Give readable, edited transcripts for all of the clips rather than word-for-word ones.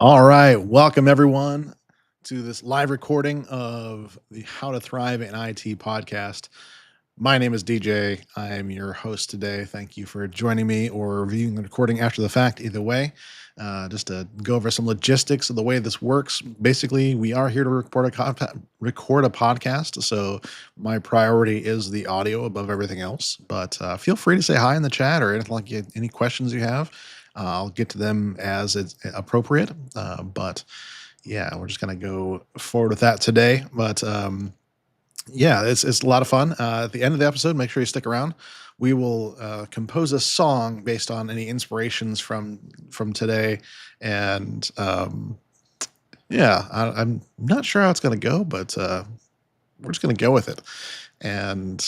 All right, welcome everyone to this live recording of the How to Thrive in IT podcast. My name is DJ. I am your host today. Thank you for joining me or viewing the recording after the fact. Either way, just to go over some logistics of the way this works. Basically, we are here to record a podcast. So my priority is the audio above everything else. But feel free to say hi in the chat or anything like any questions you have. I'll get to them as it's appropriate. But yeah, we're just gonna go forward with that today. But yeah, it's a lot of fun. At the end of the episode, make sure you stick around. We will compose a song based on any inspirations from today, and yeah, I'm not sure how it's going to go, but we're just going to go with it. And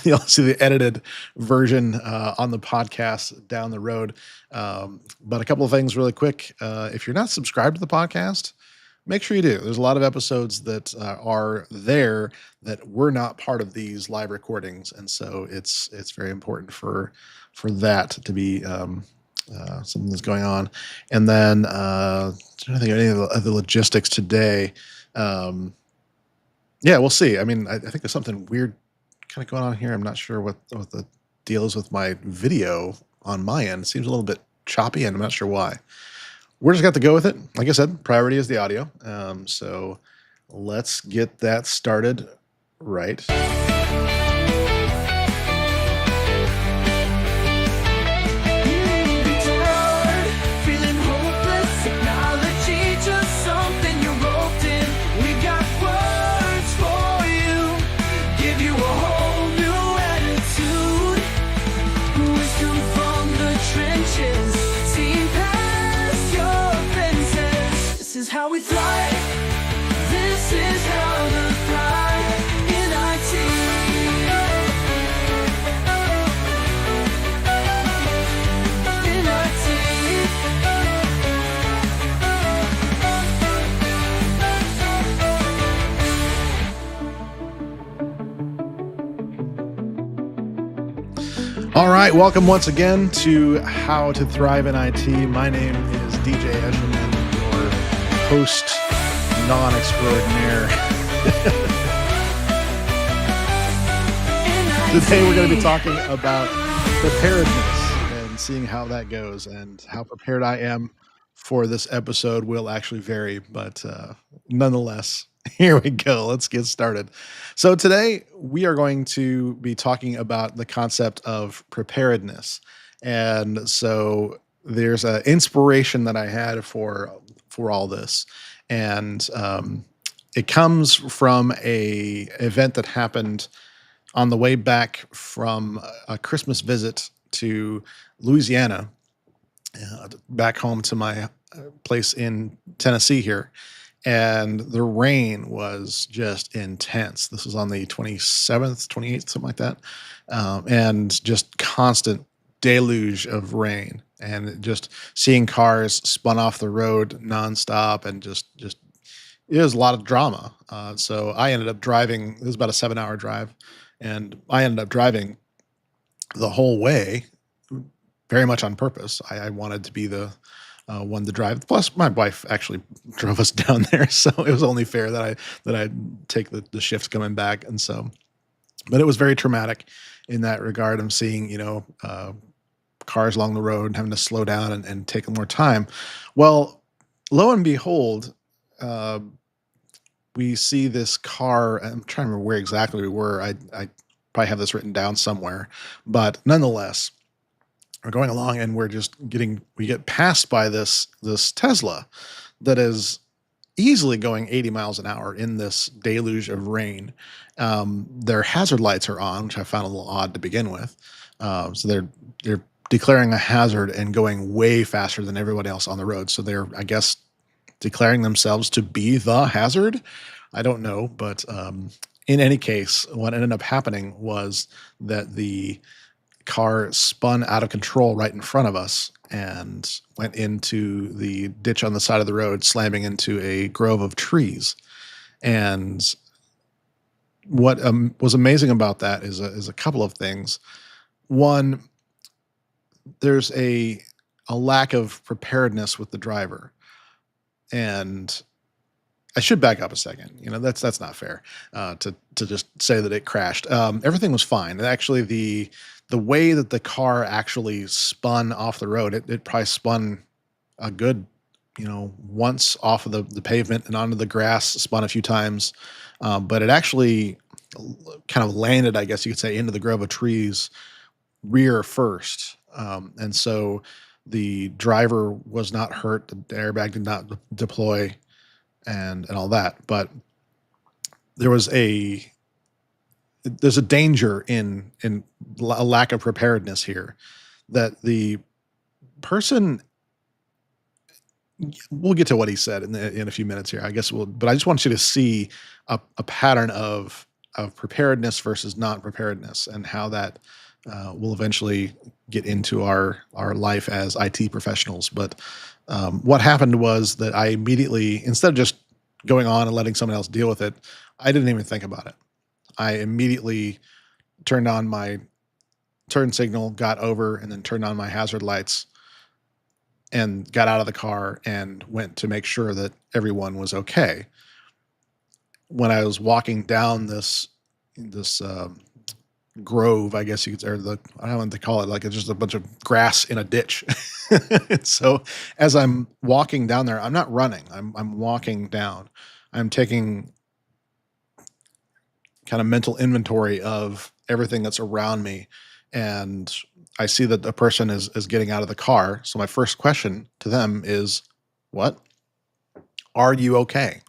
you'll see the edited version on the podcast down the road. But a couple of things really quick. If you're not subscribed to the podcast, make sure you do. There's a lot of episodes that are there that were not part of these live recordings, and so it's very important for that to be something that's going on. And then trying to think of any of the logistics today. Yeah, we'll see. I mean, I think there's something weird kind of going on here. I'm not sure what the deal is with my video on my end. It seems a little bit choppy, and I'm not sure why. We're just got to go with it. Like I said, priority is the audio. So let's get that started right. Feeling hopeless, technology just something you roped in. We got words for you, give you a whole new attitude. Wisdom from the trenches, seen past your fences. This is how we thrive. This is how to thrive in IT. In IT. All right, welcome once again to How to Thrive in IT. My name is DJ Eshelman, your host non-extraordinaire. Today we're going to be talking about preparedness and seeing how that goes, and how prepared I am for this episode will actually vary, but nonetheless, here we go. Let's get started. So today we are going to be talking about the concept of preparedness. And so there's an inspiration that I had for all this. And it comes from a event that happened on the way back from a Christmas visit to Louisiana, back home to my place in Tennessee here. And the rain was just intense. This was on the 27th, 28th, something like that. And just constant deluge of rain, and just seeing cars spun off the road nonstop, and just it was a lot of drama. So I ended up driving. It was about a 7-hour drive, and I ended up driving the whole way, very much on purpose. I wanted to be the one to drive. Plus, my wife actually drove us down there, so it was only fair that I take the shift coming back. And so, but it was very traumatic in that regard. I'm seeing cars along the road and having to slow down and take more time. Well, lo and behold, we see this car. I'm trying to remember where exactly we were. I probably have this written down somewhere, but nonetheless, we're going along and we get passed by this Tesla that is easily going 80 miles an hour in this deluge of rain. Their hazard lights are on, which I found a little odd to begin with. So they're declaring a hazard and going way faster than everybody else on the road. So they're, I guess, declaring themselves to be the hazard. I don't know, but in any case, what ended up happening was that the car spun out of control right in front of us and went into the ditch on the side of the road, slamming into a grove of trees. And what was amazing about that is a couple of things. One, there's a lack of preparedness with the driver. And I should back up a second. That's not fair to just say that it crashed. Everything was fine. And actually, the way that the car actually spun off the road, it probably spun a good, once off of the pavement and onto the grass, spun a few times, but it actually kind of landed, I guess you could say, into the grove of trees rear first. And so the driver was not hurt. The airbag did not deploy and all that. But there was there's a danger in a lack of preparedness here that the person we'll get to what he said in a few minutes here. I guess but I just want you to see a pattern of preparedness versus non-preparedness and how that will eventually get into our life as IT professionals. But what happened was that I immediately, instead of just going on and letting someone else deal with it, I didn't even think about it. I immediately turned on my turn signal, got over, and then turned on my hazard lights and got out of the car and went to make sure that everyone was okay. When I was walking down this grove, I guess you could say, or I don't know what they call it, like it's just a bunch of grass in a ditch. So as I'm walking down there, I'm not running. I'm walking down. I'm taking kind of mental inventory of everything that's around me, and I see that a person is getting out of the car. So my first question to them is, "What? Are you okay?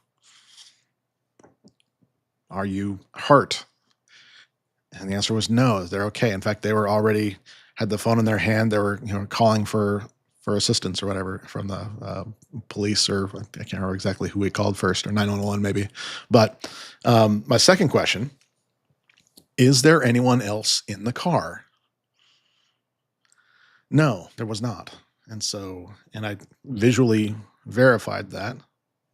Are you hurt?" And the answer was no, they're okay. In fact, they were already had the phone in their hand. They were, calling for assistance or whatever from the police, or I can't remember exactly who we called first, or 911 maybe. But my second question, is there anyone else in the car? No, there was not. And I visually verified that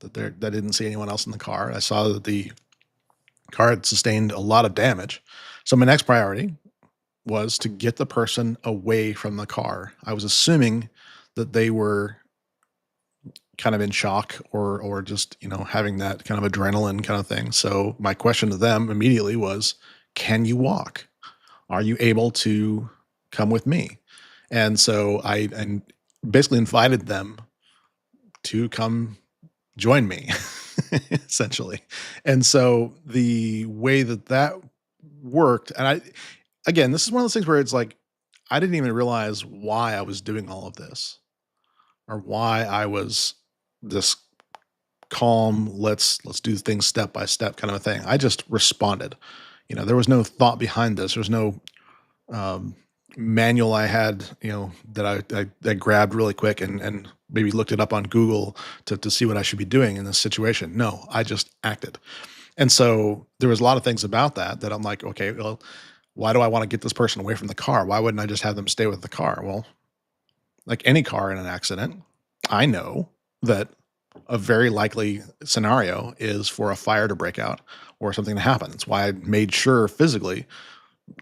I didn't see anyone else in the car. I saw that the car had sustained a lot of damage. So my next priority was to get the person away from the car. I was assuming that they were kind of in shock or just, having that kind of adrenaline kind of thing. So my question to them immediately was, "Can you walk? Are you able to come with me?" And so I basically invited them to come join me, essentially. And so the way that worked, and again, this is one of those things where it's like I didn't even realize why I was doing all of this, or why I was this calm, let's do things step by step kind of a thing. I just responded. There was no thought behind this. There's no um, manual I had, that I grabbed really quick and maybe looked it up on Google to see what I should be doing in this situation. No, I just acted. And so there was a lot of things about that I'm like, okay, well, why do I want to get this person away from the car? Why wouldn't I just have them stay with the car? Well, like any car in an accident, I know that a very likely scenario is for a fire to break out or something to happen. That's why I made sure physically,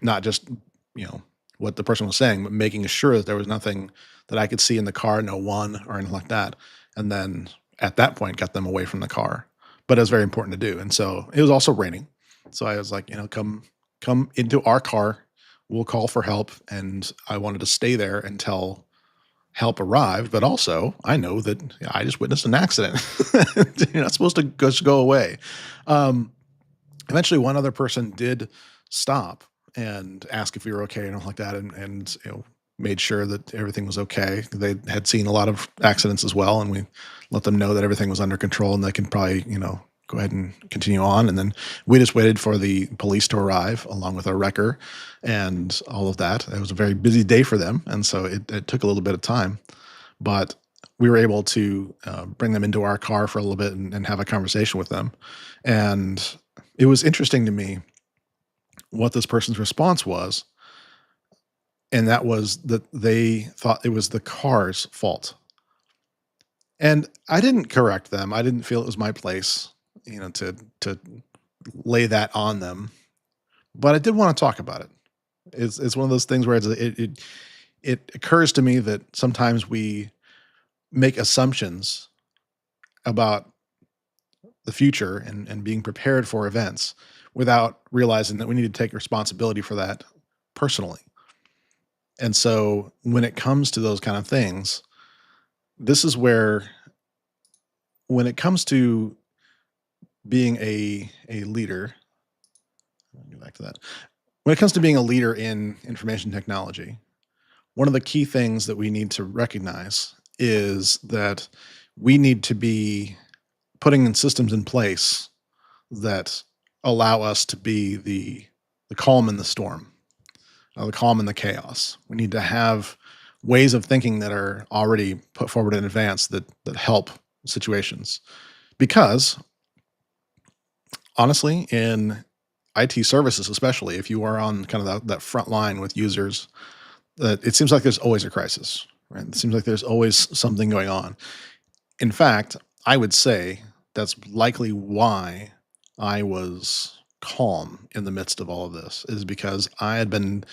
not just, you know, what the person was saying, but making sure that there was nothing that I could see in the car, no one or anything like that. And then at that point, got them away from the car. But it was very important to do. And so it was also raining. So I was like, come into our car. We'll call for help. And I wanted to stay there until help arrived. But also, I know that I just witnessed an accident. You're not supposed to just go away. Um, Eventually, one other person did stop and ask if we were okay and all like that, and made sure that everything was okay. They had seen a lot of accidents as well, and we let them know that everything was under control and they can probably go ahead and continue on. And then we just waited for the police to arrive along with our wrecker and all of that. It was a very busy day for them, and so it took a little bit of time, but we were able to bring them into our car for a little bit and have a conversation with them. And it was interesting to me what this person's response was, and that was that they thought it was the car's fault. And I didn't correct them. I didn't feel it was my place, to lay that on them. But I did want to talk about it. It's one of those things where it occurs to me that sometimes we make assumptions about the future and being prepared for events without realizing that we need to take responsibility for that personally. And so when it comes to those kind of things, this is where when it comes to being a leader, let me go back to that. When it comes to being a leader in information technology, one of the key things that we need to recognize is that we need to be putting in systems in place that allow us to be the calm in the storm, the calm in the chaos. We need to have ways of thinking that are already put forward in advance that help situations. Because honestly, in IT services, especially if you are on kind of that front line with users, that it seems like there's always a crisis, right? It seems like there's always something going on. In fact, I would say that's likely why I was calm in the midst of all of this, is because I had been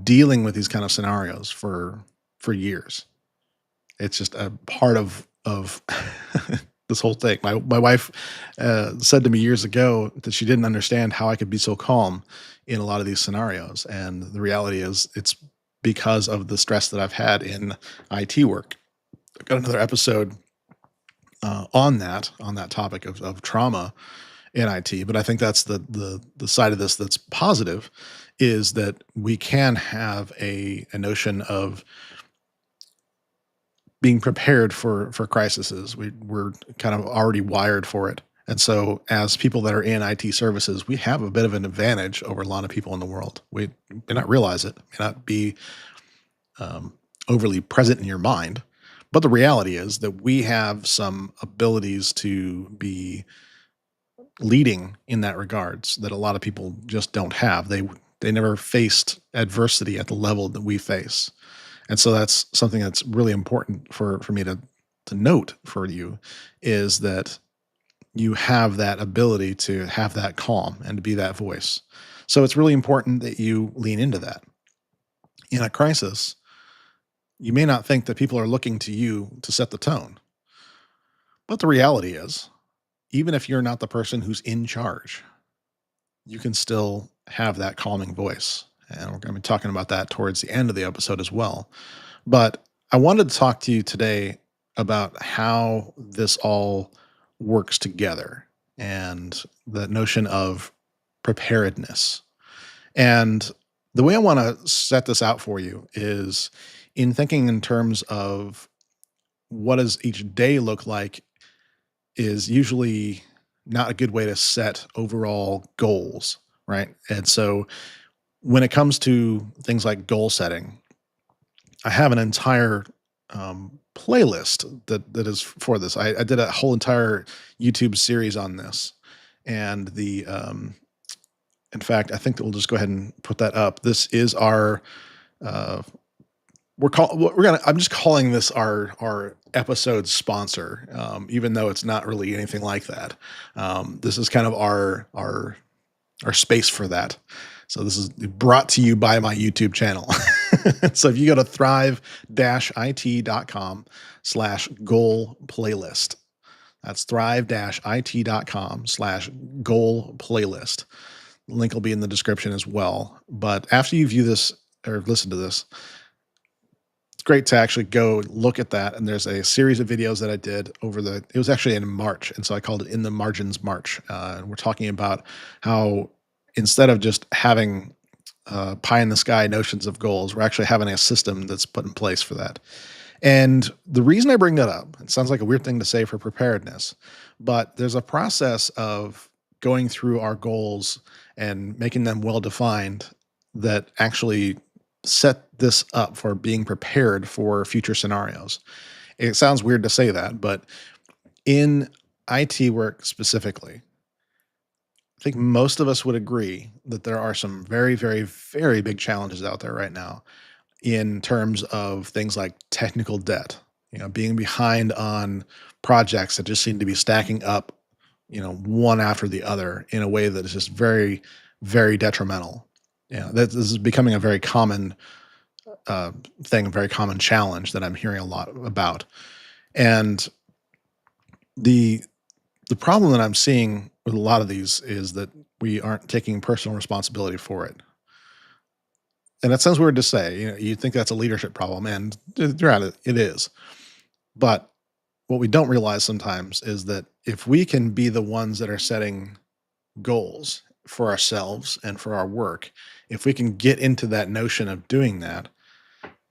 dealing with these kind of scenarios for years. It's just a part of this whole thing. My wife said to me years ago that she didn't understand how I could be so calm in a lot of these scenarios, and the reality is it's because of the stress that I've had in IT work. I've got another episode on that topic of trauma in IT. But I think that's the side of this that's positive, is that we can have a notion of being prepared for crises. We're kind of already wired for it. And so as people that are in IT services, we have a bit of an advantage over a lot of people in the world. We may not realize it, may not be um, overly present in your mind, but the reality is that we have some abilities to be leading in that regards that a lot of people just don't have. They never faced adversity at the level that we face. And so that's something that's really important for me to note for you, is that you have that ability to have that calm and to be that voice. So it's really important that you lean into that. In a crisis, you may not think that people are looking to you to set the tone, but the reality is, even if you're not the person who's in charge, you can still have that calming voice. And we're going to be talking about that towards the end of the episode as well. But I wanted to talk to you today about how this all works together and the notion of preparedness. And the way I want to set this out for you is in thinking in terms of what does each day look like, is usually not a good way to set overall goals, right? And so when it comes to things like goal setting, I have an entire playlist that is for this. I did a whole entire YouTube series on this, and in fact, I think that we'll just go ahead and put that up. This is our uh, I'm just calling this our episode sponsor, even though it's not really anything like that. This is kind of our space for that. So this is brought to you by my YouTube channel. So if you go to thrive-it.com/goal playlist, that's thrive-it.com/goal playlist. The link will be in the description as well. But after you view this or listen to this, it's great to actually go look at that. And there's a series of videos that I did it was actually in March. And so I called it In the Margins March. And we're talking about how instead of just having pie in the sky notions of goals, we're actually having a system that's put in place for that. And the reason I bring that up, it sounds like a weird thing to say for preparedness, but there's a process of going through our goals and making them well defined that actually set this up for being prepared for future scenarios. It sounds weird to say that, but in IT work specifically, I think most of us would agree that there are some very, very, very big challenges out there right now in terms of things like technical debt, being behind on projects that just seem to be stacking up, one after the other in a way that is just very, very detrimental. This is becoming a very common thing, a very common challenge that I'm hearing a lot about. And the the problem that I'm seeing with a lot of these is that we aren't taking personal responsibility for it. And that sounds weird to say. You think that's a leadership problem, and you're at it is. But what we don't realize sometimes is that if we can be the ones that are setting goals for ourselves and for our work, if we can get into that notion of doing that,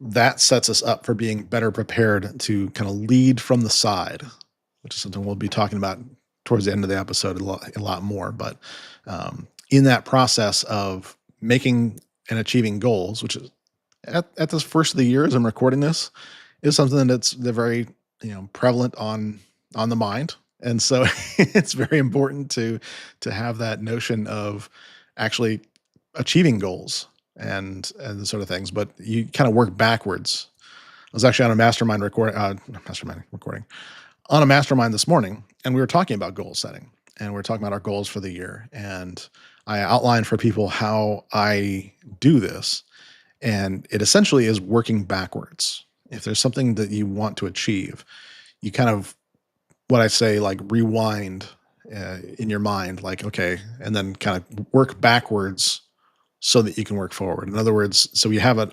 that sets us up for being better prepared to kind of lead from the side, which is something we'll be talking about towards the end of the episode a lot more. But in that process of making and achieving goals, which is at this first of the year as I'm recording this, is something that's very prevalent on the mind, and so it's very important to have that notion of actually achieving goals and the sort of things. But you kind of work backwards. I was actually on a mastermind recording on a mastermind this morning, and we were talking about goal setting, and we were talking about our goals for the year, and I outlined for people how I do this, and it essentially is working backwards. If there's something that you want to achieve, you kind of, what I say, like rewind in your mind, like, okay, and then kind of work backwards so that you can work forward. In other words, so you have an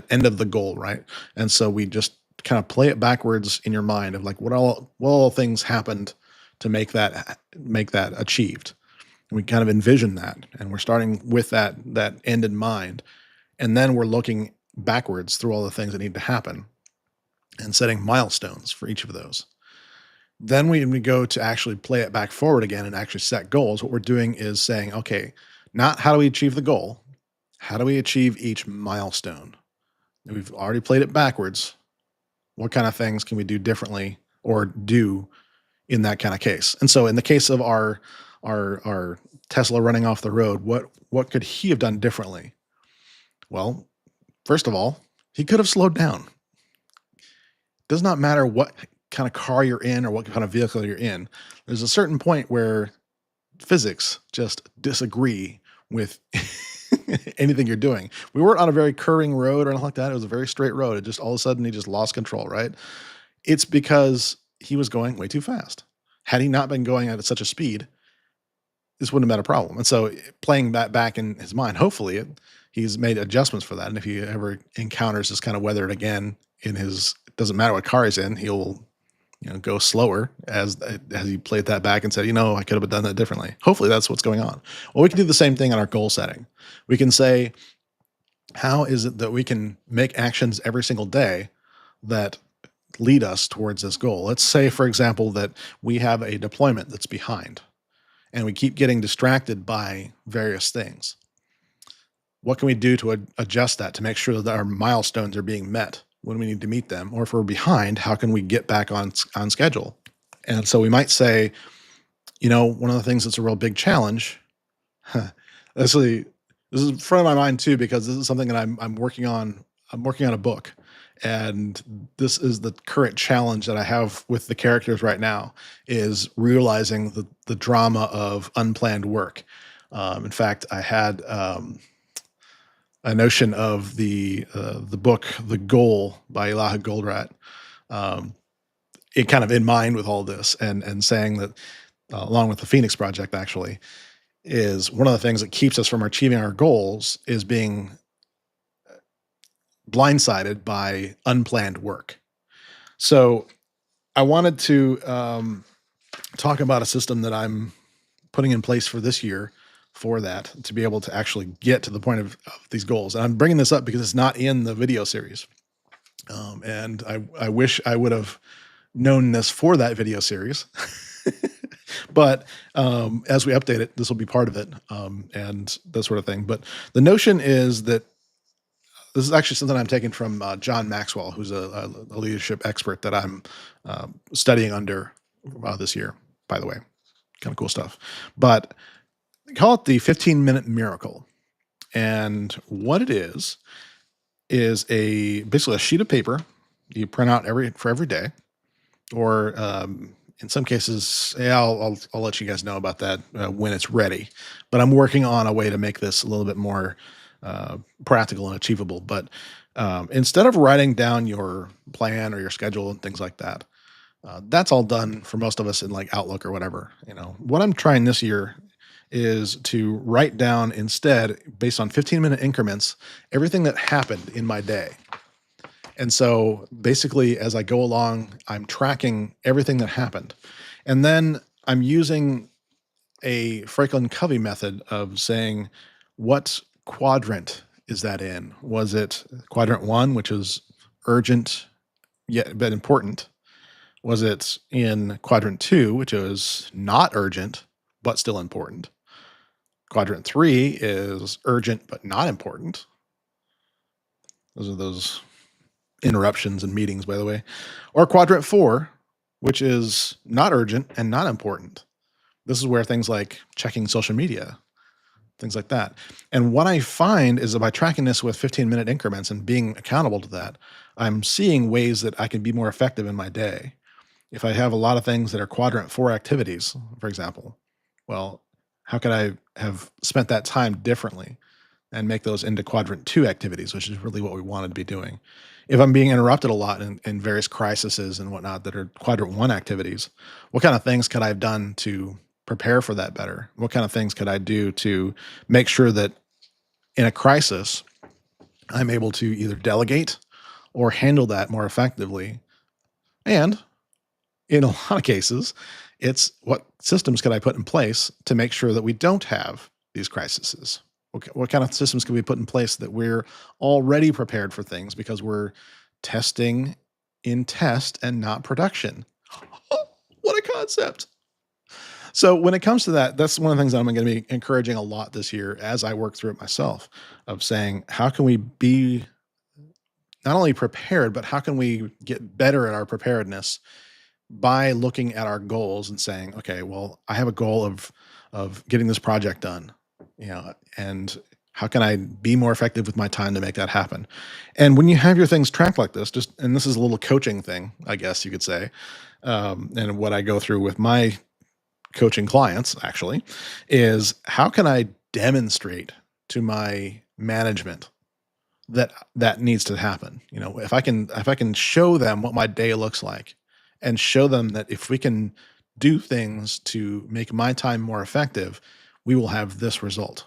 end of the goal, right? And so we just kind of play it backwards in your mind of like what all things happened to make that achieved. And we kind of envision that, and we're starting with that end in mind, and then we're looking backwards through all the things that need to happen and setting milestones for each of those. Then when we go to actually play it back forward again and actually set goals, what we're doing is saying, okay, not how do we achieve the goal? How do we achieve each milestone? We've already played it backwards. What kind of things can we do differently or do in that kind of case? And so in the case of our Tesla running off the road, what could he have done differently? Well, first of all, he could have slowed down. Does not matter what kind of car you're in or what kind of vehicle you're in. There's a certain point where physics just disagree with anything you're doing. We weren't on a very curving road or anything like that. It was a very straight road. It just all of a sudden he just lost control, right? It's because he was going way too fast. Had he not been going at such a speed, this wouldn't have been a problem. And so playing that back in his mind, hopefully he's made adjustments for that. And if he ever encounters this kind of weather again it doesn't matter what car he's in, he'll go slower as he played that back and said, I could have done that differently. Hopefully that's what's going on. Well, we can do the same thing in our goal setting. We can say, how is it that we can make actions every single day that lead us towards this goal? Let's say, for example, that we have a deployment that's behind and we keep getting distracted by various things. What can we do to adjust that to make sure that our milestones are being met when we need to meet them? Or if we're behind, how can we get back on schedule? And so we might say, one of the things that's a real big challenge, actually, this is in front of my mind too, because this is something that I'm working on. I'm working on a book, and this is the current challenge that I have with the characters right now, is realizing the drama of unplanned work. In fact, I had a notion of the book The Goal by Elijah Goldratt, it kind of in mind with all this, and saying that along with the Phoenix Project, actually, is one of the things that keeps us from achieving our goals is being blindsided by unplanned work. So I wanted to talk about a system that I'm putting in place for this year for that, to be able to actually get to the point of these goals. And I'm bringing this up because it's not in the video series. And I wish I would have known this for that video series. But as we update it, this will be part of it, and that sort of thing. But the notion is that this is actually something I'm taking from John Maxwell, who's a leadership expert that I'm studying under this year, by the way. Kind of cool stuff. But they call it the 15-minute miracle. And what it is basically a sheet of paper you print out for every day, or in some cases, I'll let you guys know about that when it's ready. But I'm working on a way to make this a little bit more practical and achievable. But instead of writing down your plan or your schedule and things like that, That's all done for most of us in like Outlook or whatever. What I'm trying this year is to write down instead, based on 15-minute increments, everything that happened in my day. And so basically, as I go along, I'm tracking everything that happened. And then I'm using a Franklin Covey method of saying, what quadrant is that in? Was it quadrant one, which is urgent yet but important? Was it in quadrant two, which is not urgent but still important? Quadrant three is urgent but not important. Those are those interruptions and meetings, by the way. Or quadrant four, which is not urgent and not important. This is where things like checking social media, things like that. And what I find is that by tracking this with 15-minute increments and being accountable to that, I'm seeing ways that I can be more effective in my day. If I have a lot of things that are quadrant four activities, for example, well, how could I have spent that time differently and make those into quadrant two activities, which is really what we wanted to be doing? If I'm being interrupted a lot in various crises and whatnot that are quadrant one activities, what kind of things could I have done to prepare for that better? What kind of things could I do to make sure that in a crisis, I'm able to either delegate or handle that more effectively? And in a lot of cases, it's what systems can I put in place to make sure that we don't have these crises? What kind of systems can we put in place that we're already prepared for things because we're testing in test and not production? What a concept. So when it comes to that, that's one of the things that I'm going to be encouraging a lot this year as I work through it myself, of saying, how can we be not only prepared, but how can we get better at our preparedness by looking at our goals and saying, okay, well, I have a goal of getting this project done, and how can I be more effective with my time to make that happen? And when you have your things tracked like this, and this is a little coaching thing, I guess you could say, and what I go through with my coaching clients actually is, how can I demonstrate to my management that that needs to happen? If I can show them what my day looks like and show them that if we can do things to make my time more effective, we will have this result.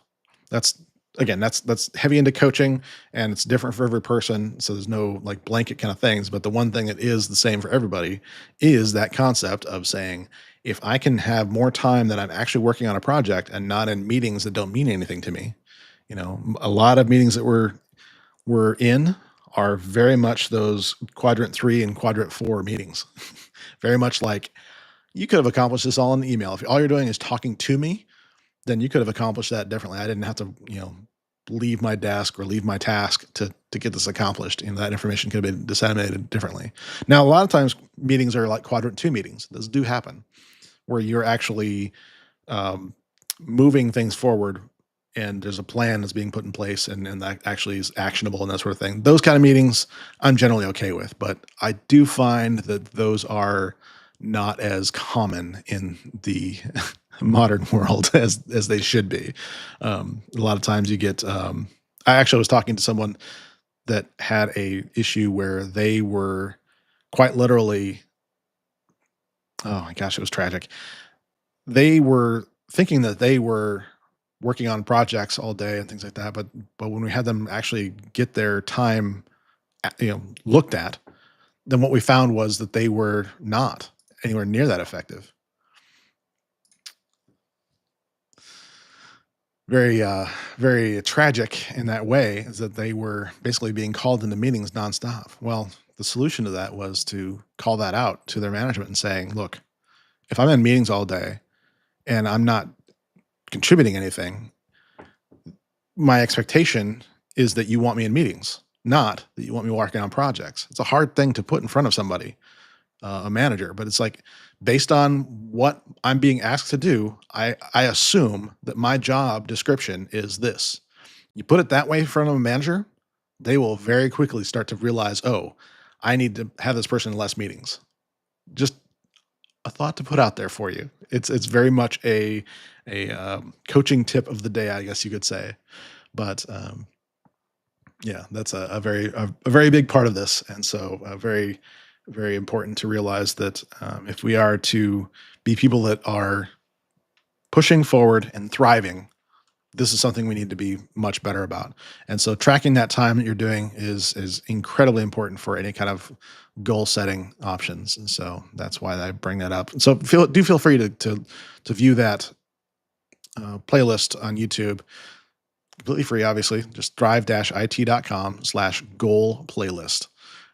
That's Again, that's heavy into coaching, and it's different for every person. So there's no like blanket kind of things, but the one thing that is the same for everybody is that concept of saying, if I can have more time that I'm actually working on a project and not in meetings that don't mean anything to me. A lot of meetings that we're in are very much those quadrant three and quadrant four meetings. Very much like, you could have accomplished this all in an email. If all you're doing is talking to me, then you could have accomplished that differently. I didn't have to, leave my desk or leave my task to get this accomplished. That information could have been disseminated differently. Now, a lot of times meetings are like quadrant two meetings. Those do happen where you're actually um, moving things forward, and there's a plan that's being put in place, and that actually is actionable and that sort of thing. Those kind of meetings I'm generally okay with, but I do find that those are not as common in the modern world as they should be. A lot of times you get. I actually was talking to someone that had a issue where they were quite literally. Oh my gosh, it was tragic. They were thinking that they were working on projects all day and things like that, but when we had them actually get their time, looked at, then what we found was that they were not anywhere near that effective. Very tragic in that way, is that they were basically being called into meetings nonstop. Well, the solution to that was to call that out to their management and saying, look, if I'm in meetings all day and I'm not contributing anything, my expectation is that you want me in meetings, not that you want me working on projects. It's a hard thing to put in front of somebody, a manager, but it's like, based on what I'm being asked to do, I assume that my job description is this. You put it that way in front of a manager, they will very quickly start to realize, oh, I need to have this person in less meetings. Just a thought to put out there for you. It's very much a coaching tip of the day, I guess you could say. But yeah, that's a very big part of this, and so very very important to realize that if we are to be people that are pushing forward and thriving, this is something we need to be much better about. And so tracking that time that you're doing is incredibly important for any kind of goal setting options. And so that's why I bring that up. So feel free to view that playlist on YouTube, completely free, obviously. Just thrive-it.com/goal playlist.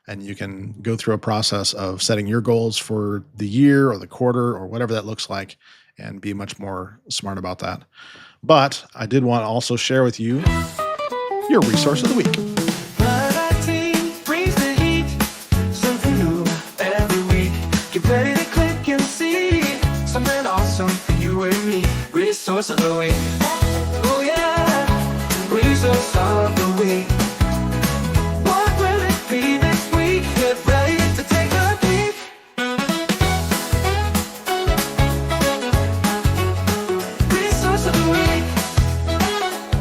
And you can go through a process of setting your goals for the year or the quarter or whatever that looks like and be much more smart about that. But I did want to also share with you your resource of the week. Variety brings the heat, something new every week. Get ready to click and see something awesome for you and me. Resource of the week. Oh yeah, resource of the week. What will it be this week? Get ready to take a peek. Resource of the week.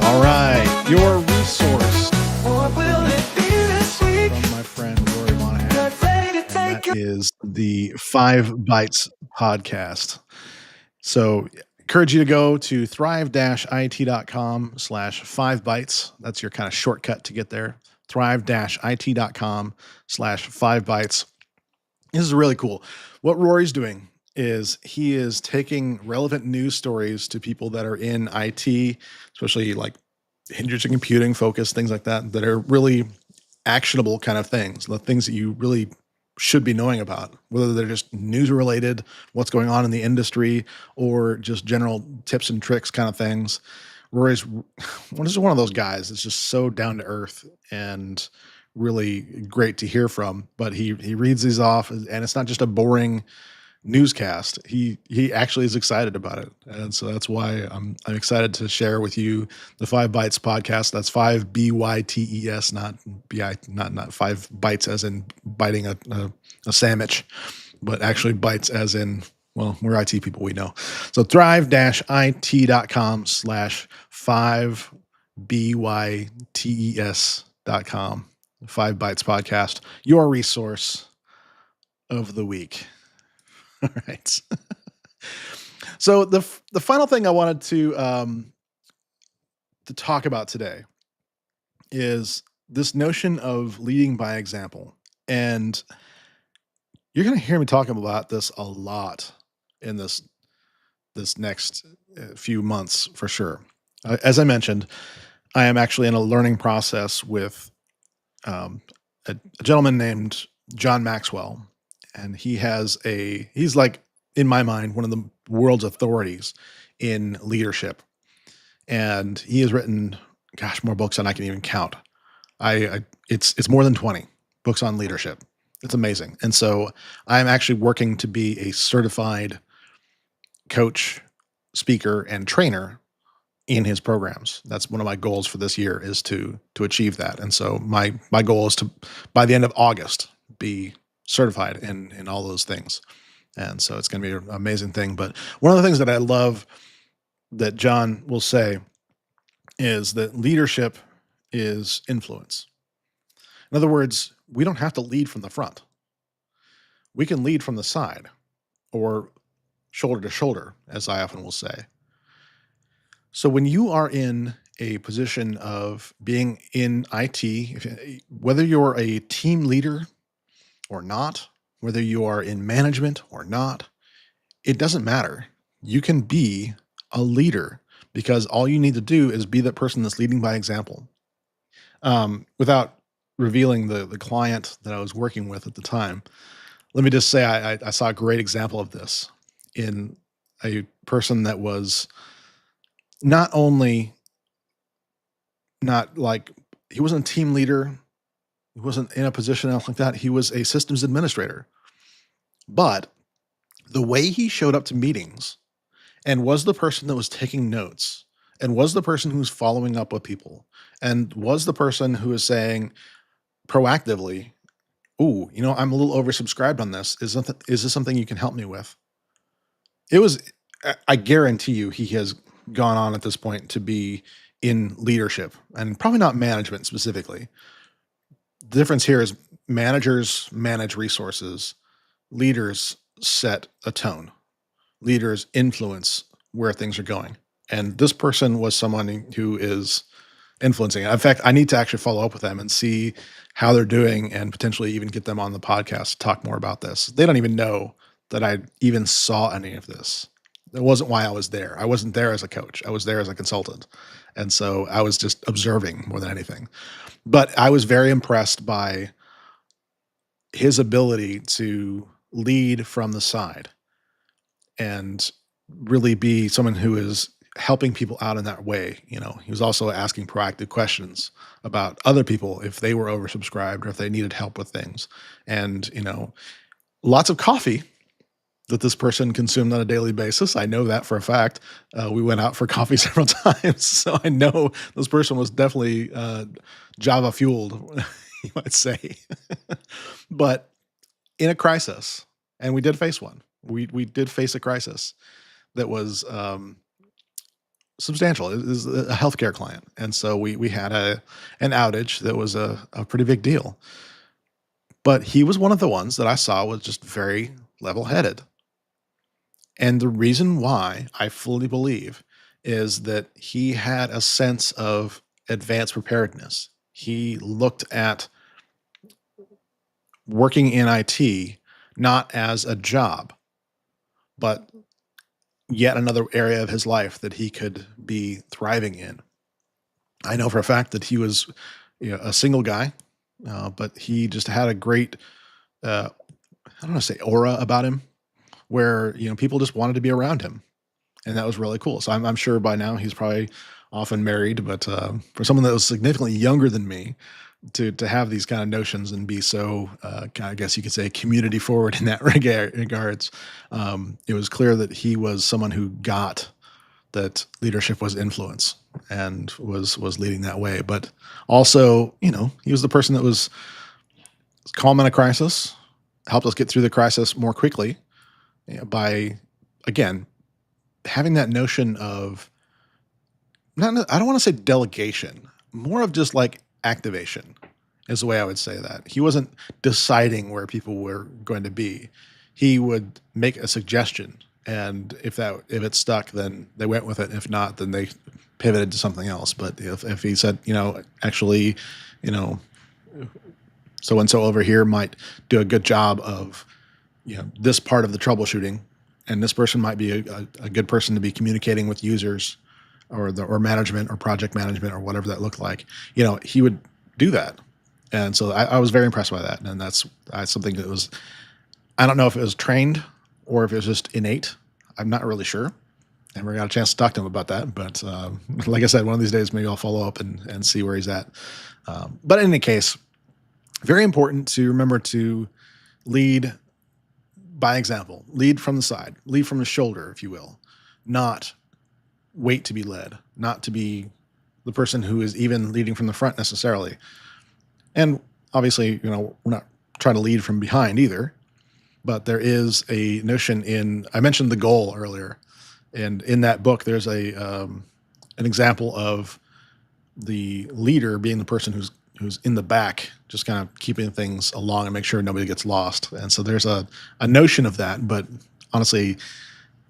All right, your resource What will it be this week? from my friend Rory Monahan. Get ready to And take that a is the 5 Bites podcast. So encourage you to go to thrive-it.com/5bites. That's your kind of shortcut to get there. Thrive-it.com/5bites. This is really cool. What Rory's doing is he is taking relevant news stories to people that are in IT, especially like interesting computing focus, things like that, that are really actionable kind of things, the things that you really should be knowing about, whether they're just news related, what's going on in the industry, or just general tips and tricks kind of things. Rory's just one of those guys that's just so down to earth and really great to hear from. But he reads these off, and it's not just a boring newscast. He actually is excited about it, and so that's why I'm excited to share with you the 5 Bites podcast. That's 5 BYTES, not bi, not 5 bites as in biting a sandwich, but actually bites as in, well, we're IT people, we know. So thrive-it.com/5BYTES.com. 5 Bites podcast, your resource of the week. All right. So the final thing I wanted to talk about today is this notion of leading by example. And you're going to hear me talking about this a lot in this next few months for sure. As I mentioned, I am actually in a learning process with a gentleman named John Maxwell, and he's like, in my mind, one of the world's authorities in leadership. And he has written, gosh, more books than I can even count. It's more than 20 books on leadership. It's amazing. And so I'm actually working to be a certified coach, speaker, and trainer in his programs. That's one of my goals for this year, is to achieve that. And so my goal is to, by the end of August, be certified in all those things. And so it's going to be an amazing thing. But one of the things that I love that John will say is that leadership is influence. In other words, we don't have to lead from the front. We can lead from the side, or shoulder to shoulder, as I often will say. So when you are in a position of being in IT, whether you're a team leader or not, whether you are in management or not, it doesn't matter. You can be a leader, because all you need to do is be that person that's leading by example. Without revealing the client that I was working with at the time, let me just say I saw a great example of this in a person that was not only not like, he wasn't a team leader, he wasn't in a position else like that. He was a systems administrator, but the way he showed up to meetings and was the person that was taking notes and was the person who was following up with people and was the person who was saying proactively, "Ooh, I'm a little oversubscribed on this. Is this something you can help me with?" It was, I guarantee you, he has gone on at this point to be in leadership, and probably not management specifically. The difference here is managers manage resources, leaders set a tone, leaders influence where things are going. And this person was someone who is influencing it. In fact, I need to actually follow up with them and see how they're doing and potentially even get them on the podcast to talk more about this. They don't even know that I even saw any of this. That wasn't why I was there. I wasn't there as a coach. I was there as a consultant. And so I was just observing more than anything. But I was very impressed by his ability to lead from the side and really be someone who is helping people out in that way. He was also asking proactive questions about other people if they were oversubscribed or if they needed help with things. And, lots of coffee that this person consumed on a daily basis. I know that for a fact. We went out for coffee several times. So I know this person was definitely Java fueled, you might say. But in a crisis, and we did face one, we did face a crisis that was substantial. It was a healthcare client. And so we had an outage that was a pretty big deal. But he was one of the ones that I saw was just very level headed. And the reason why I fully believe is that he had a sense of advanced preparedness. He looked at working in IT not as a job, but yet another area of his life that he could be thriving in. I know for a fact that he was a single guy, but he just had a great, I don't want to say aura about him, where people just wanted to be around him, and that was really cool. So I'm sure by now he's probably often married, but for someone that was significantly younger than me to have these kind of notions and be so, I guess you could say, community forward in that regards, it was clear that he was someone who got that leadership was influence and was leading that way. But also, he was the person that was calm in a crisis, helped us get through the crisis more quickly by, again, having that notion of I don't want to say delegation, more of just like activation is the way I would say that. He wasn't deciding where people were going to be. He would make a suggestion, and if it stuck, then they went with it. If not, then they pivoted to something else. But if he said, actually, so and so over here might do a good job of this part of the troubleshooting, and this person might be a good person to be communicating with users or management or project management or whatever that looked like. He would do that. And so I was very impressed by that. And that's something that was, I don't know if it was trained or if it was just innate. I'm not really sure. Never got a chance to talk to him about that. But like I said, one of these days, maybe I'll follow up and see where he's at. But in any case, very important to remember to lead by example, lead from the side, lead from the shoulder, if you will, not wait to be led, not to be the person who is even leading from the front necessarily. And obviously, we're not trying to lead from behind either, but there is a notion I mentioned the goal earlier, and in that book, there's an example of the leader being the person who's in the back, just kind of keeping things along and make sure nobody gets lost. And so there's a notion of that, but honestly,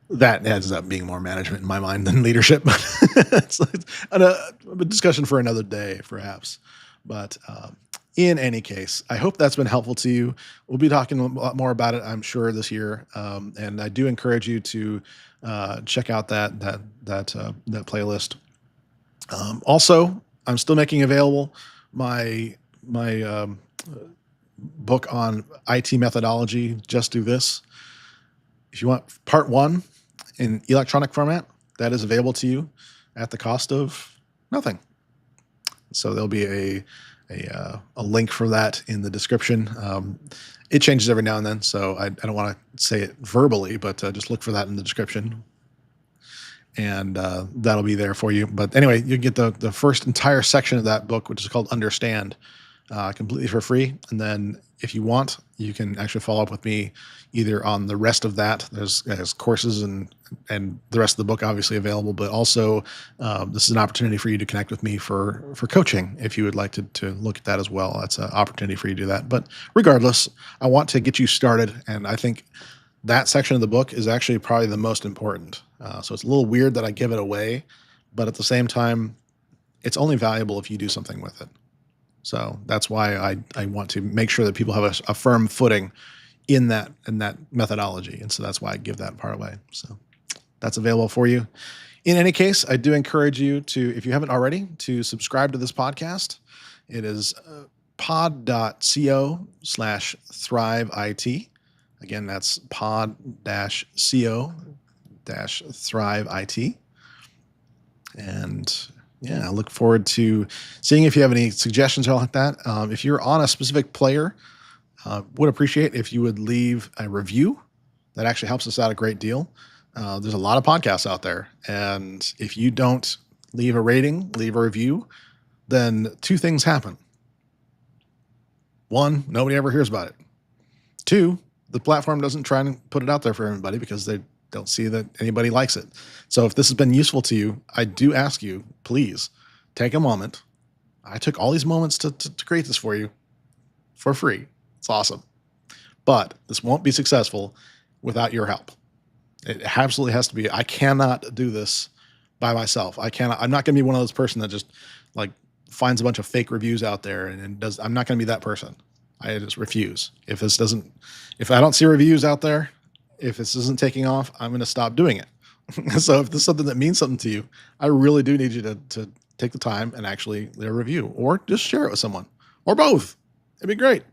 that ends up being more management in my mind than leadership. It's a discussion for another day, perhaps. But in any case, I hope that's been helpful to you. We'll be talking a lot more about it, I'm sure, this year. And I do encourage you to check out that playlist. Also, I'm still making available my book on IT methodology. Just do this. If you want part 1 in electronic format, that is available to you at the cost of nothing. So there'll be a link for that in the description. It changes every now and then, so I don't want to say it verbally, but just look for that in the description, and that'll be there for you. But anyway, you get the first entire section of that book, which is called Understand, completely for free. And then if you want, you can actually follow up with me either on the rest of that. There's courses and the rest of the book obviously available, but also this is an opportunity for you to connect with me for coaching if you would like to look at that as well. That's an opportunity for you to do that. But regardless, I want to get you started, and I think that section of the book is actually probably the most important. So it's a little weird that I give it away, but at the same time, it's only valuable if you do something with it. So that's why I want to make sure that people have a firm footing in that methodology, and so that's why I give that part away. So that's available for you. In any case, I do encourage you to, if you haven't already, to subscribe to this podcast. It is pod.co/thriveit. Again, that's pod-co-thriveit. And yeah, I look forward to seeing if you have any suggestions or like that. If you're on a specific player, would appreciate if you would leave a review. That actually helps us out a great deal. There's a lot of podcasts out there, and if you don't leave a rating, leave a review, then two things happen. One, nobody ever hears about it. Two, the platform doesn't try and put it out there for everybody because they don't see that anybody likes it. So if this has been useful to you, I do ask you, please take a moment. I took all these moments to create this for you for free. It's awesome. But this won't be successful without your help. It absolutely has to be. I cannot do this by myself. I'm not going to be one of those person that just like finds a bunch of fake reviews out there and does. I'm not going to be that person. I just refuse. If I don't see reviews out there, if this isn't taking off, I'm going to stop doing it. So if this is something that means something to you, I really do need you to take the time and actually leave a review or just share it with someone or both. It'd be great.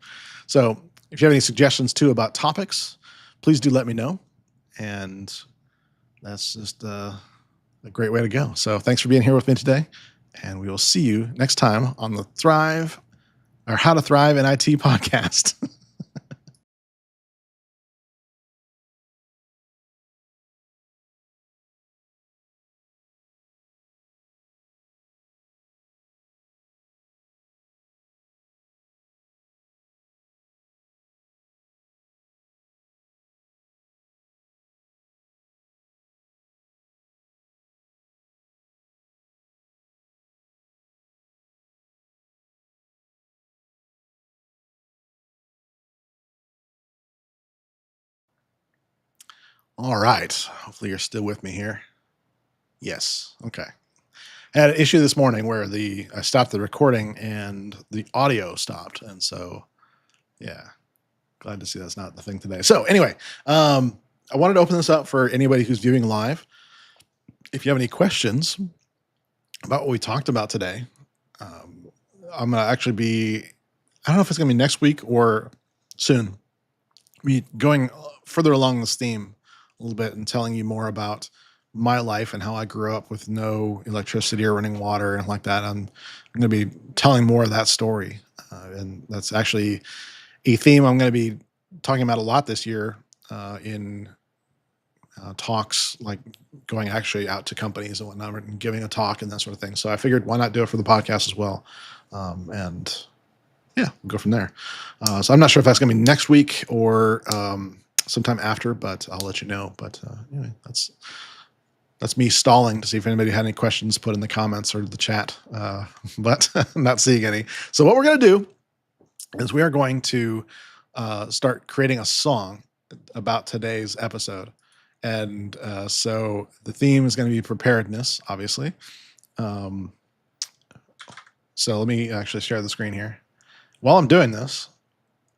So if you have any suggestions too about topics, please do let me know. And that's just a great way to go. So thanks for being here with me today. And we will see you next time on the Thrive or How to Thrive in IT podcast. All right. Hopefully you're still with me here. Yes. Okay. I had an issue this morning where I stopped the recording and the audio stopped. And so, yeah, glad to see that's not the thing today. So anyway, I wanted to open this up for anybody who's viewing live. If you have any questions about what we talked about today, um, I'm going to actually I don't know if it's going to be next week or soon, be going further along this theme a little bit and telling you more about my life and how I grew up with no electricity or running water and like that. I'm going to be telling more of that story. And that's actually a theme I'm going to be talking about a lot this year in talks, like going actually out to companies and whatnot and giving a talk and that sort of thing. So I figured why not do it for the podcast as well. And yeah, we'll go from there. So I'm not sure if that's going to be next week or sometime after, but I'll let you know. But anyway, that's me stalling to see if anybody had any questions put in the comments or the chat, but I'm not seeing any. So what we're going to do is we are going to start creating a song about today's episode. And so the theme is going to be preparedness, obviously. Um, so let me actually share the screen here. While I'm doing this,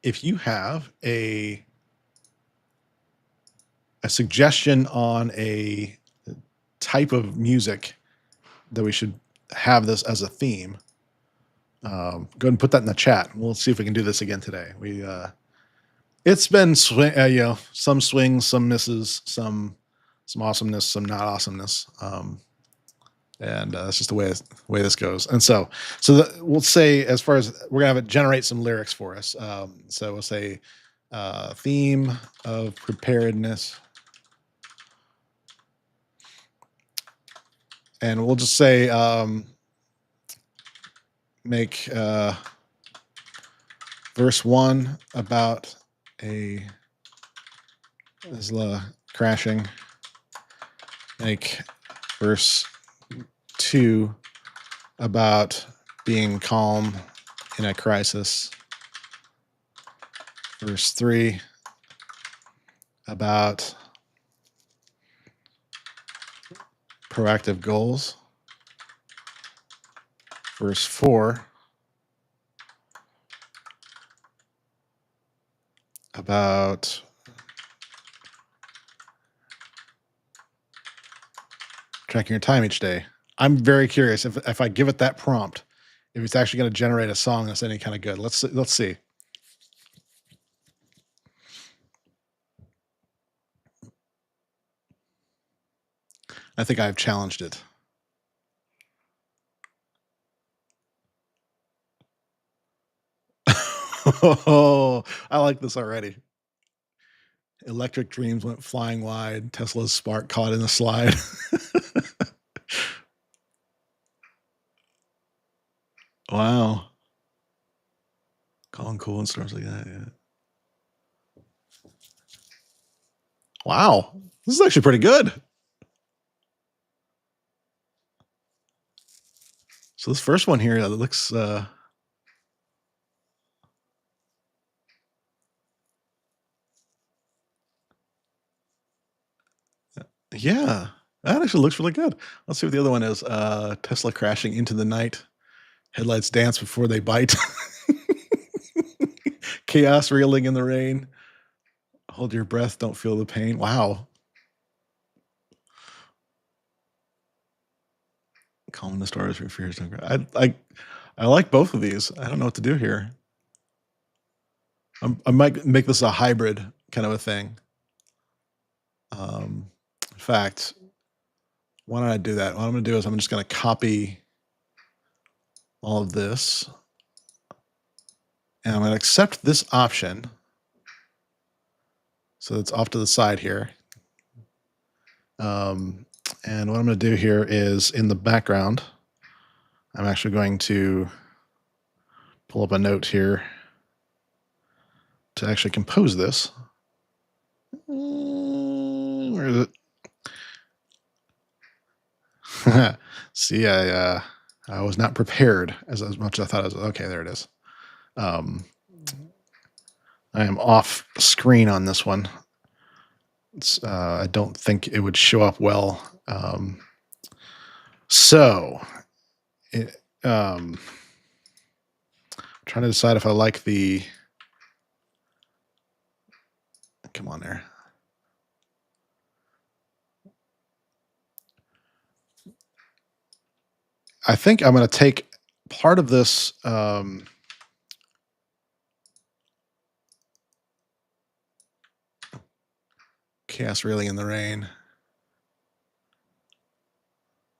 if you have a suggestion on a type of music that we should have this as a theme, go ahead and put that in the chat. We'll see if we can do this again today. It's been some swings, some misses, some awesomeness, some not awesomeness. And that's just the way this goes. And so we'll say, as far as we're gonna have it generate some lyrics for us. So we'll say theme of preparedness, and we'll just say make Verse 1 about a Tesla crashing. Like verse 2 about being calm in a crisis. Verse 3 about proactive goals. Verse 4 about tracking your time each day. I'm very curious if I give it that prompt, if it's actually going to generate a song that's any kind of good. Let's see. I think I've challenged it. Oh, I like this already. Electric dreams went flying wide. Tesla's spark caught in the slide. Wow. Calling cool and stars like that. Yeah. Wow. This is actually pretty good. So this first one here, looks yeah, that actually looks really good. Let's see what the other one is. Tesla crashing into the night. Headlights dance before they bite. Chaos reeling in the rain. Hold your breath, don't feel the pain. Wow. Calm the stars, your fears don't grow. I like both of these. I don't know what to do here. I might make this a hybrid kind of a thing. In fact, why don't I do that? What I'm going to do is I'm just going to copy all of this, and I'm going to accept this option. So it's off to the side here. And what I'm going to do here is in the background, I'm actually going to pull up a note here to actually compose this. Where is it? See, I was not prepared as much as I thought I was. Okay, there it is. I am off screen on this one. I don't think it would show up well. Trying to decide if I like the. Come on there. I think I'm going to take part of this. Chaos reeling in the rain.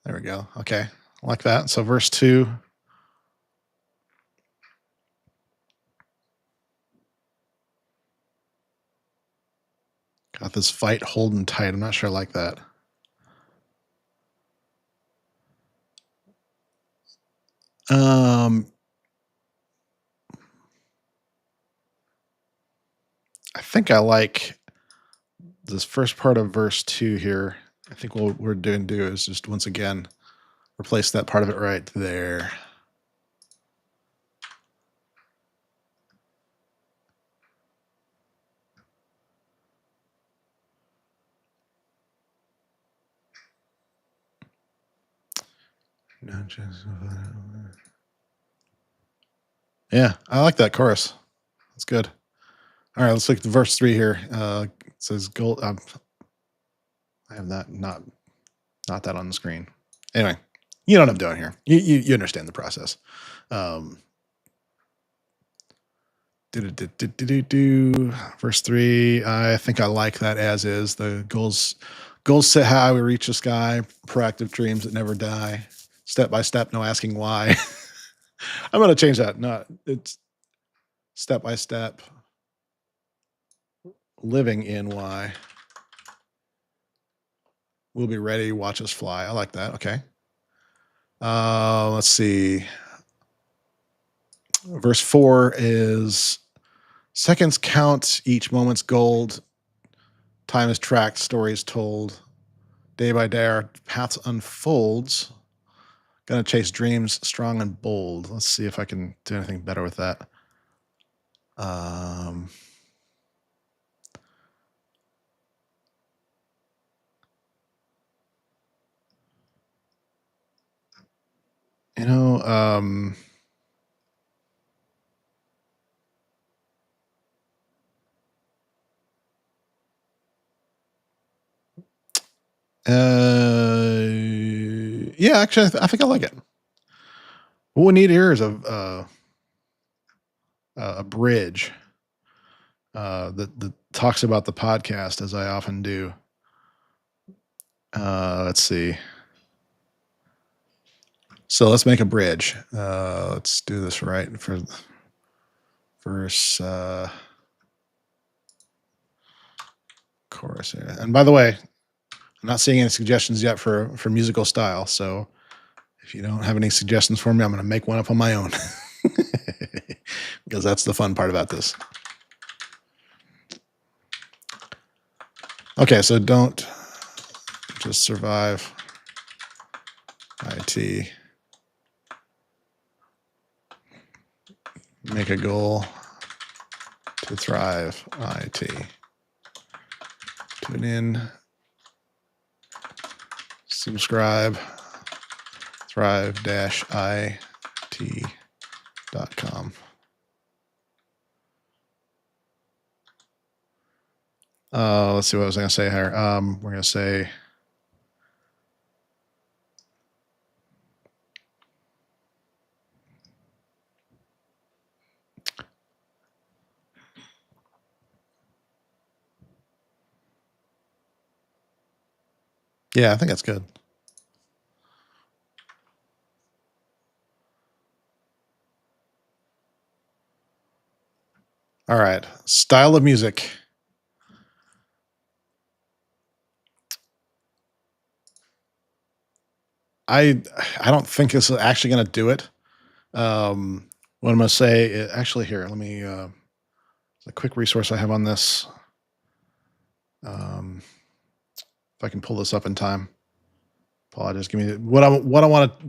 There we go. Okay. I like that. So verse 2. Got this fight holding tight. I'm not sure I like that. I think I like this first part of verse 2 here. I think what we're doing is just once again replace that part of it right there. Yeah, I like that chorus. That's good. All right, let's look at the verse 3 here. It says gold. I have that not that on the screen. Anyway, you know what I'm doing here. You understand the process. Verse 3. I think I like that as is. The goals set high, we reach the sky. Proactive dreams that never die. Step by step, no asking why. I'm going to change that. No, it's step by step. Living in why. We'll be ready. Watch us fly. I like that. Okay. Let's see. Verse 4 is Seconds count, each moment's gold. Time is tracked, stories told. Day by day, our paths unfolds. Gonna chase dreams strong and bold. Let's see if I can do anything better with that. Um, you know, yeah, actually, I think I like it. What we need here is a bridge that talks about the podcast, as I often do. Let's see. So let's make a bridge. Let's do this right for verse chorus here. And by the way, I'm not seeing any suggestions yet for musical style. So if you don't have any suggestions for me, I'm going to make one up on my own because that's the fun part about this. Okay, so don't just survive IT. Make a goal to thrive IT. Tune in. Subscribe. Thrive-it.com. Let's see what I was going to say here. We're going to say yeah, I think that's good. All right. Style of music. I don't think this is actually going to do it. What I'm going to say, actually, here, let me, a quick resource I have on this. If I can pull this up in time. Apologize. Give me what I want to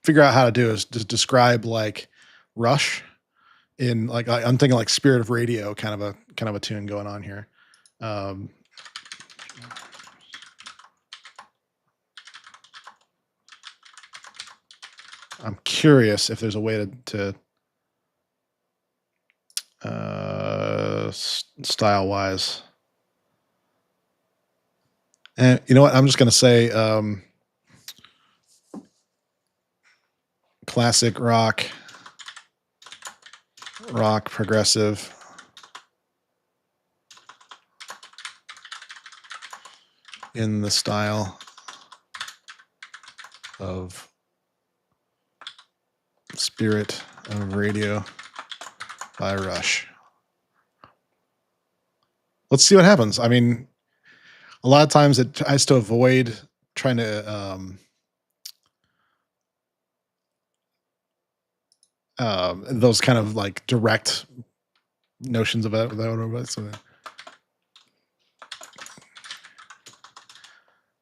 figure out how to do is just describe like Rush in like I'm thinking like Spirit of Radio kind of a tune going on here. I'm curious if there's a way to style wise. And you know what? I'm just going to say classic rock, progressive. In the style of Spirit of Radio by Rush. Let's see what happens. I mean, a lot of times it tries to avoid trying to those kind of like direct notions of it. So,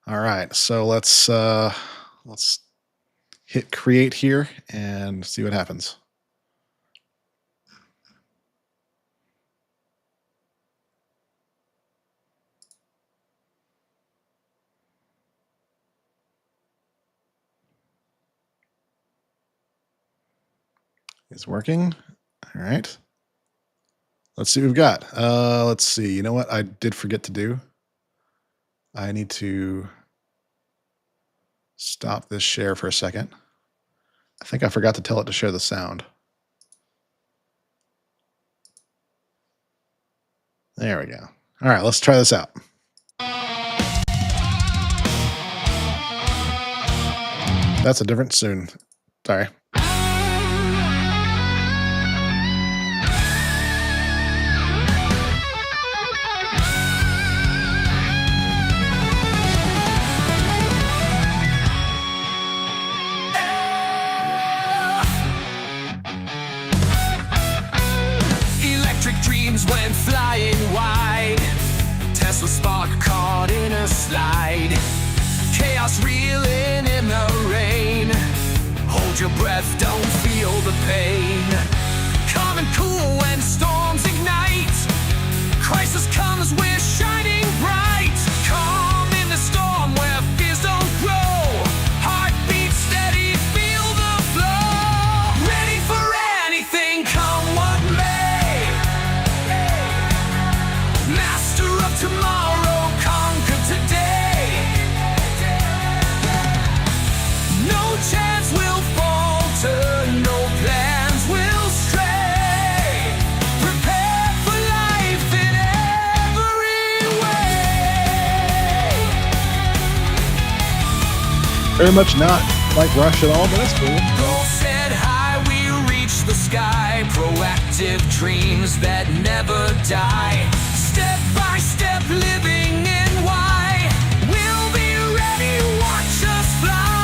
all right, so let's hit create here and see what happens. It's working. All right. Let's see what we've got. Let's see. You know what I did forget to do? I need to stop this share for a second. I think I forgot to tell it to share the sound. There we go. All right, let's try this out. That's a different tune. Sorry. Electric dreams dreams went flying wide. Tesla spark caught in a slide. Chaos reeling in the rain. Hold your breath, don't feel the pain. Calm and cool when storms ignite. Crisis comes, we're shining bright. Calm in the storm where fears don't grow. Heartbeat steady, feel the flow. Ready for anything, come what may. Master of tomorrow, conquer today. No chance will falter, no plans will stray. Prepare for life in every way. Very much not like Rush at all, but that's cool. Goal set high, we reach the sky. Proactive dreams that never die. Step by step, living in why. We'll be ready, watch us fly.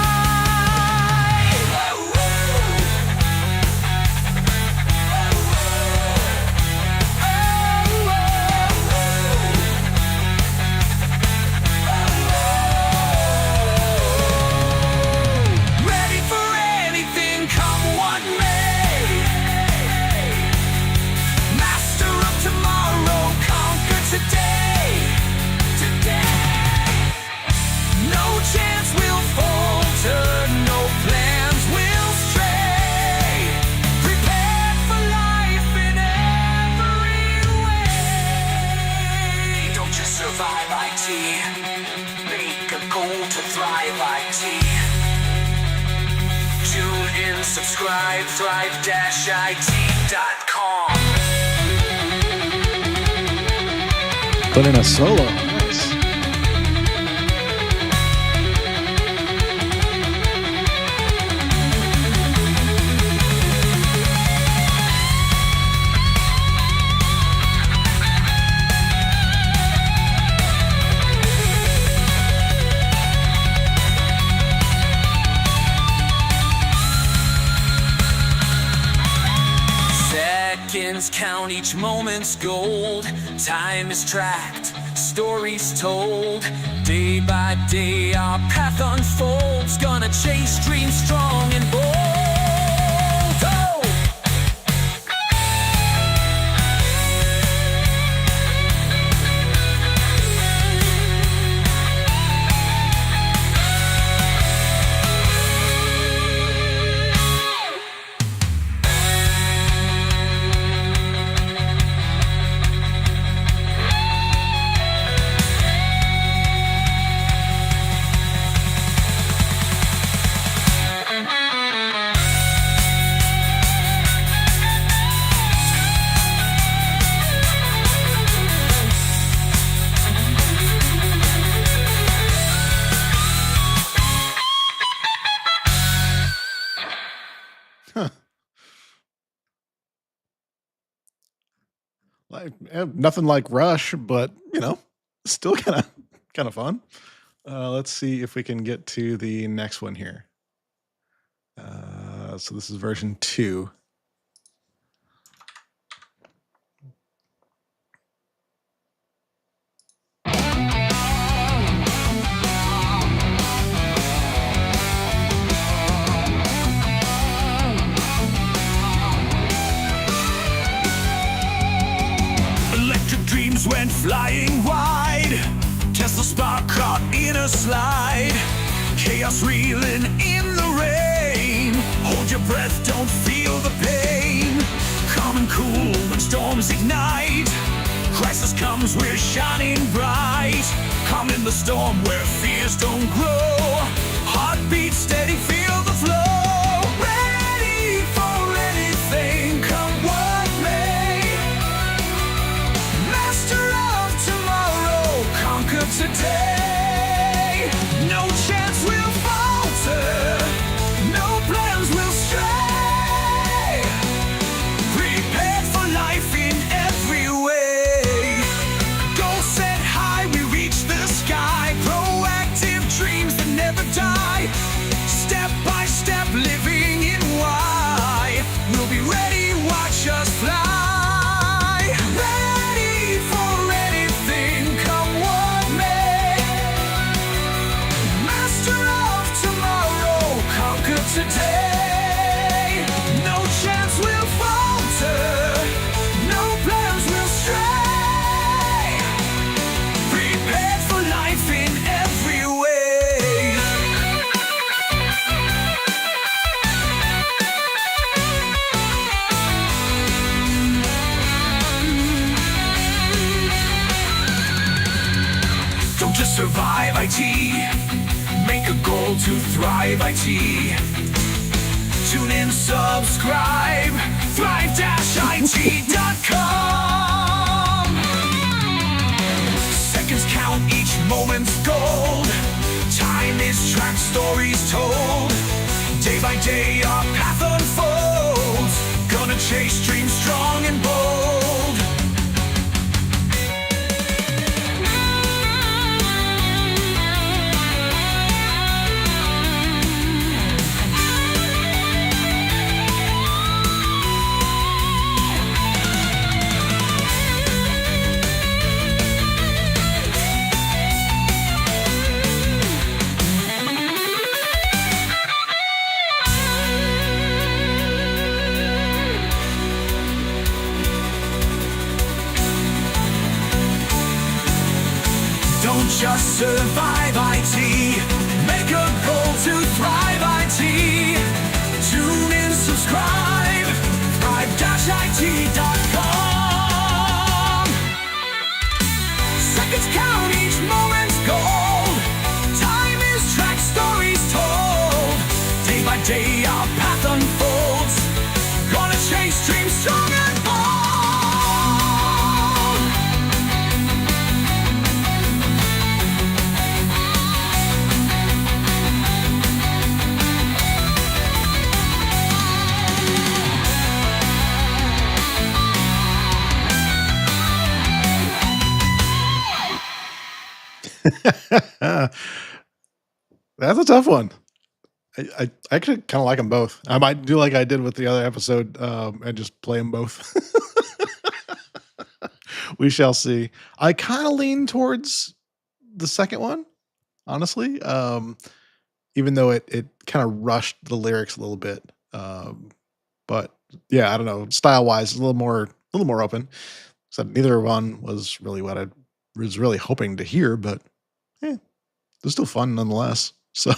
Ready for anything, come what may. Master of tomorrow, conquer today. No chance will falter, no plans will stray. Prepare for life in every way. Don't just survive IT. Make a goal to thrive IT. Tune in, subscribe, thrive-it.com. Put in a solo. Nice. Seconds count, each moment's gold. Time is tracked, stories told. Day by day our path unfolds. Gonna chase dreams strong and bold. Oh! Like nothing like Rush, but still kind of fun. Let's see if we can get to the next one here. So this is version 2. Electric dreams went flying wide. Tesla spark caught in a slide. Chaos reeling in the rain. Hold your breath, don't feel the pain. Calm and cool when storms ignite. Crisis comes, we're shining bright. Calm in the storm where fears don't grow. Heartbeat steady, feel the flow. Ready for anything, come what may. Master of tomorrow, conquer today. No chance will falter, no plans will stray. Prepared for life in every way. Goal set high, we reach the sky. Proactive dreams that never die. Step by step, Survive IT. Make a goal to thrive IT. Tune in, subscribe. Thrive-it.com. Seconds count, each moment's gold. Time is tracked, stories told. Day by day our path unfolds. Gonna chase dreams strong and bold. Don't just survive IT. Make a goal to thrive IT. Tune in, subscribe. Thrive-it.com. Seconds count, each moment's gold. Time is tracked, stories told. Day by day our path unfolds. Gonna chase dreams strong and bold. That's a tough one. I actually kind of like them both. I might do like I did with the other episode, and just play them both. We shall see. I kind of lean towards the second one, honestly. Even though it kind of rushed the lyrics a little bit. But yeah, I don't know. Style wise, a little more open. So neither one was really what I was really hoping to hear, but yeah, they're still fun nonetheless. So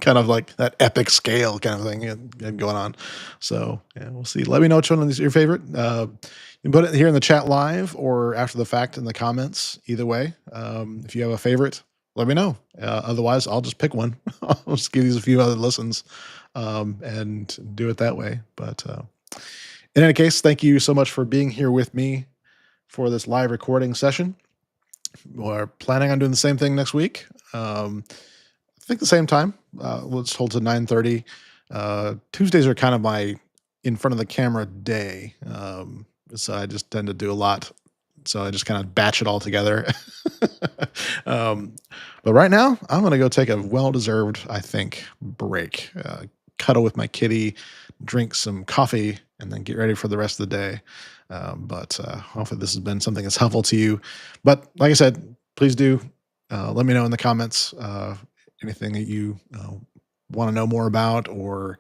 kind of like that epic scale kind of thing going on. So yeah, we'll see. Let me know which one is your favorite. You can put it here in the chat live or after the fact in the comments. Either way, if you have a favorite, let me know. Otherwise, I'll just pick one. I'll just give these a few other listens and do it that way. But in any case, thank you so much for being here with me for this live recording session. We're planning on doing the same thing next week. I think the same time. Let's hold to 9:30. Tuesdays are kind of my in front of the camera day. So I just tend to do a lot. So I just kind of batch it all together. um, but right now, I'm going to go take a well-deserved, I think, break. Cuddle with my kitty, drink some coffee, and then get ready for the rest of the day. But hopefully this has been something that's helpful to you. But like I said, please do let me know in the comments anything that you want to know more about, or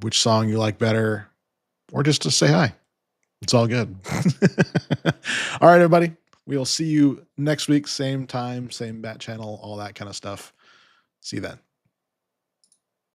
which song you like better, or just to say hi. It's all good. All right, everybody. We'll see you next week. Same time, same bat channel, all that kind of stuff. See you then.